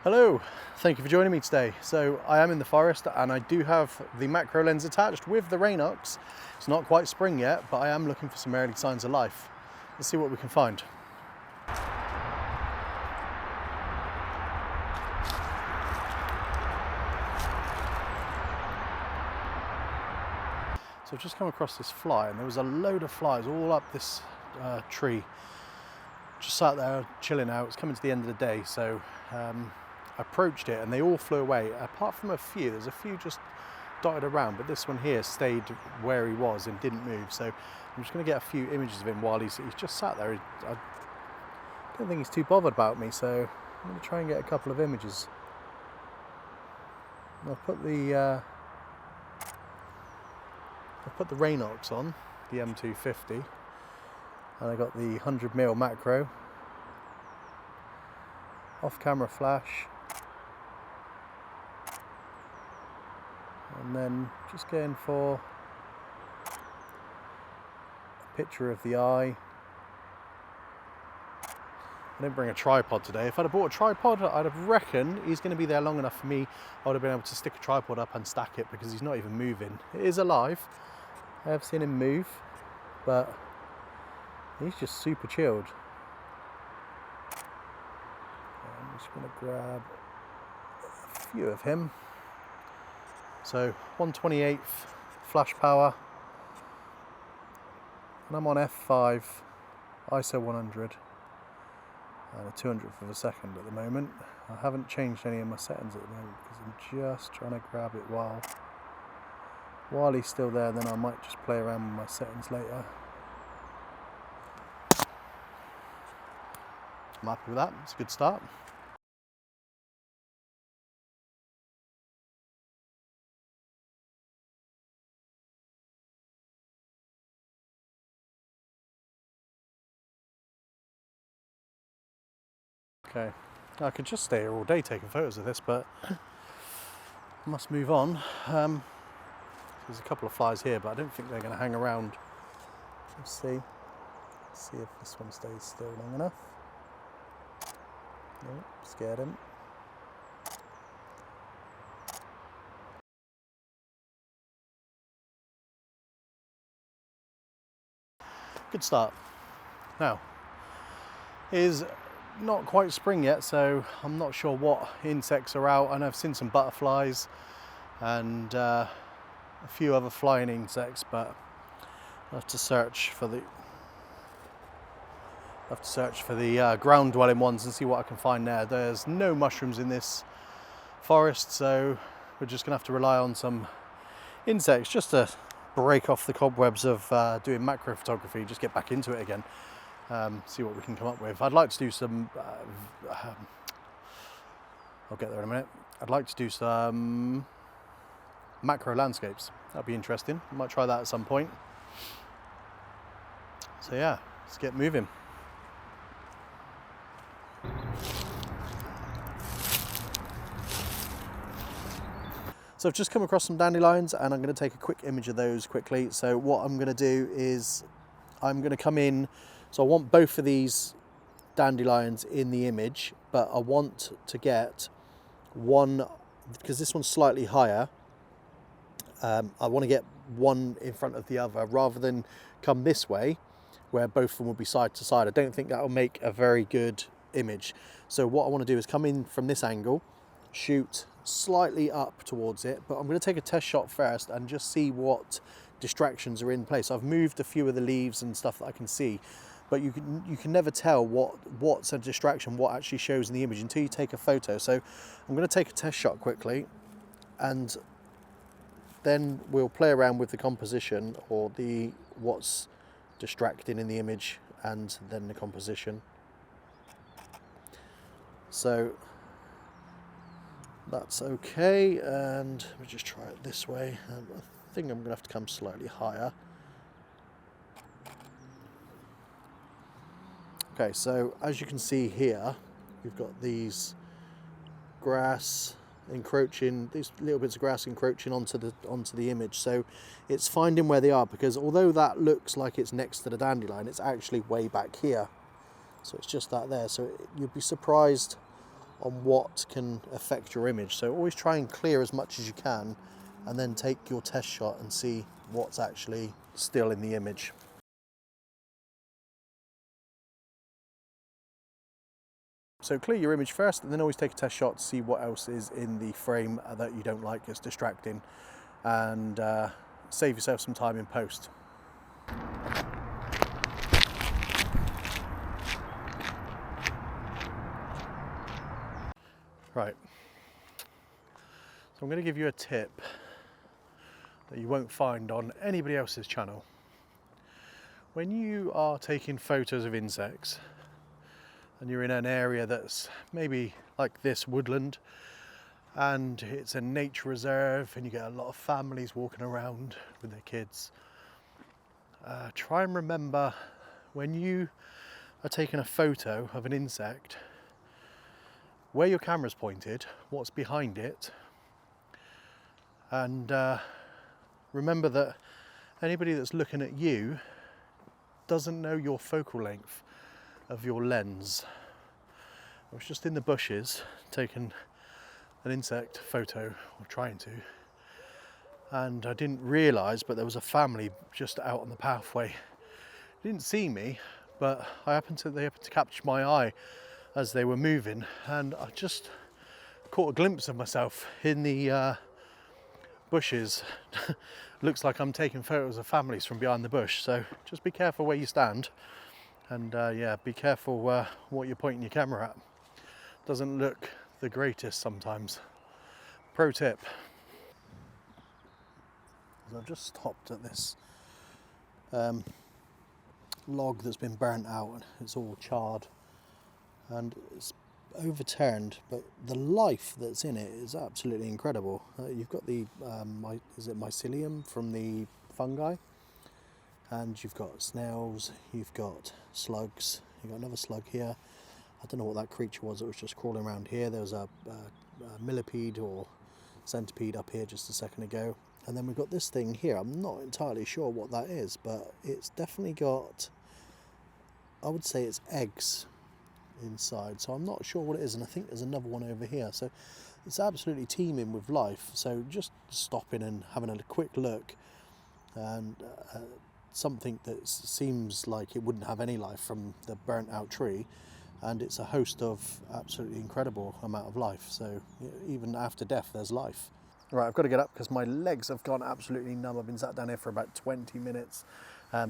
Hello, thank you for joining me today. So I am in the forest and I do have the macro lens attached with the Rainox. It's not quite spring yet, but I am looking for some early signs of life. Let's see what we can find. So I've just come across this fly and there was a load of flies all up this tree. Just sat there chilling out. It's coming to the end of the day, so I approached it and they all flew away, apart from a few. There's a few just dotted around, but this one here stayed where he was and didn't move. So I'm just going to get a few images of him while he's just sat there. I don't think he's too bothered about me, so I'm going to try and get a couple of images. And I've put the Rainox on, the M250, and I got the 100mm macro, off-camera flash, and then just going for a picture of the eye. I didn't bring a tripod today. If I'd have bought a tripod, I'd have reckoned he's going to be there long enough for me. I would have been able to stick a tripod up and stack it because he's not even moving. It is alive. I have seen him move, but he's just super chilled. I'm just going to grab a few of him. So 1/28 flash power, and I'm on f5, ISO 100, and a 200th of a second at the moment. I haven't changed any of my settings at the moment because I'm just trying to grab it while he's still there. Then I might just play around with my settings later. I'm happy with that. It's a good start. Okay, I could just stay here all day taking photos of this, but I must move on. There's a couple of flies here, but I don't think they're going to hang around. Let's see if this one stays still long enough. Nope, scared him. Good start. Now, it is not quite spring yet, so I'm not sure what insects are out. I know I've seen some butterflies and a few other flying insects, but I'll have to search for the ground dwelling ones and see what I can find there. There's no mushrooms in this forest, so we're just gonna have to rely on some insects just to break off the cobwebs of doing macro photography, just get back into it again. See what we can come up with. I'd like to do some I'll get there in a minute. I'd like to do some macro landscapes. That'd be interesting. I might try that at some point. So yeah, let's get moving. So I've just come across some dandelions and I'm going to take a quick image of those quickly. So what I'm going to do is I'm going to come in. So I want both of these dandelions in the image, but I want to get one, because this one's slightly higher, I want to get one in front of the other rather than come this way where both of them will be side to side. I don't think that will make a very good image. So what I want to do is come in from this angle, shoot slightly up towards it, but I'm going to take a test shot first and just see what distractions are in place. I've moved a few of the leaves and stuff that I can see, but you can never tell what's a distraction, what actually shows in the image until you take a photo. So I'm going to take a test shot quickly, and then we'll play around with the composition or what's distracting in the image and then the composition. So that's okay, and let me just try it this way. I think I'm going to have to come slightly higher. Okay, so as you can see here, we've got these grass encroaching, these little bits of grass encroaching onto the image. So it's finding where they are, because although that looks like it's next to the dandelion, it's actually way back here. So it's just that there. So you'd be surprised on what can affect your image. So always try and clear as much as you can, and then take your test shot and see what's actually still in the image. So clear your image first, and then always take a test shot to see what else is in the frame that you don't like, it's distracting, and save yourself some time in post. Right, so I'm going to give you a tip that you won't find on anybody else's channel. When you are taking photos of insects, and you're in an area that's maybe like this woodland, and it's a nature reserve, and you get a lot of families walking around with their kids, try and remember when you are taking a photo of an insect, where your camera's pointed, what's behind it, and remember that anybody that's looking at you doesn't know your focal length of your lens. I was just in the bushes taking an insect photo, or trying to, and I didn't realise, but there was a family just out on the pathway. They didn't see me, but they happened to capture my eye as they were moving, and I just caught a glimpse of myself in the bushes. Looks like I'm taking photos of families from behind the bush, so just be careful where you stand, and yeah, be careful what you're pointing your camera at. Doesn't look the greatest sometimes. Pro tip. I've just stopped at this log that's been burnt out, and it's all charred and it's overturned, but the life that's in it is absolutely incredible. You've got the is it mycelium from the fungi, and you've got snails, you've got slugs, you've got another slug here. I don't know what that creature was that was just crawling around here. There was a millipede or centipede up here just a second ago, and then we've got this thing here. I'm not entirely sure what that is, but it's definitely got, I would say it's eggs inside, so I'm not sure what it is, and I think there's another one over here. So it's absolutely teeming with life. So just stopping and having a quick look, and something that seems like it wouldn't have any life from the burnt out tree, and it's a host of absolutely incredible amount of life. So even after death there's life. Right, I've got to get up because my legs have gone absolutely numb. I've been sat down here for about 20 minutes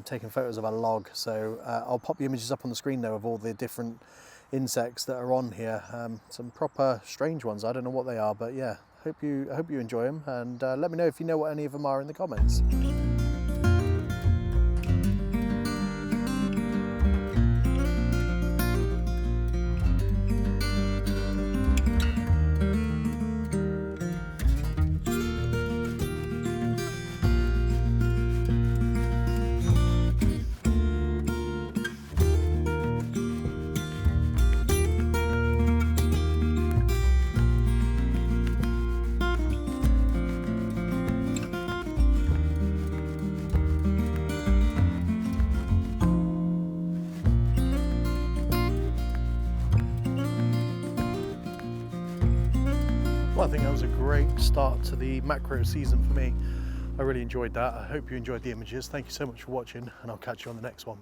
taking photos of a log. So I'll pop the images up on the screen though of all the different insects that are on here. Some proper strange ones. I don't know what they are, but yeah, hope you enjoy them, and let me know if you know what any of them are in the comments. Well, I think that was a great start to the macro season for me. I really enjoyed that. I hope you enjoyed the images. Thank you so much for watching, and I'll catch you on the next one.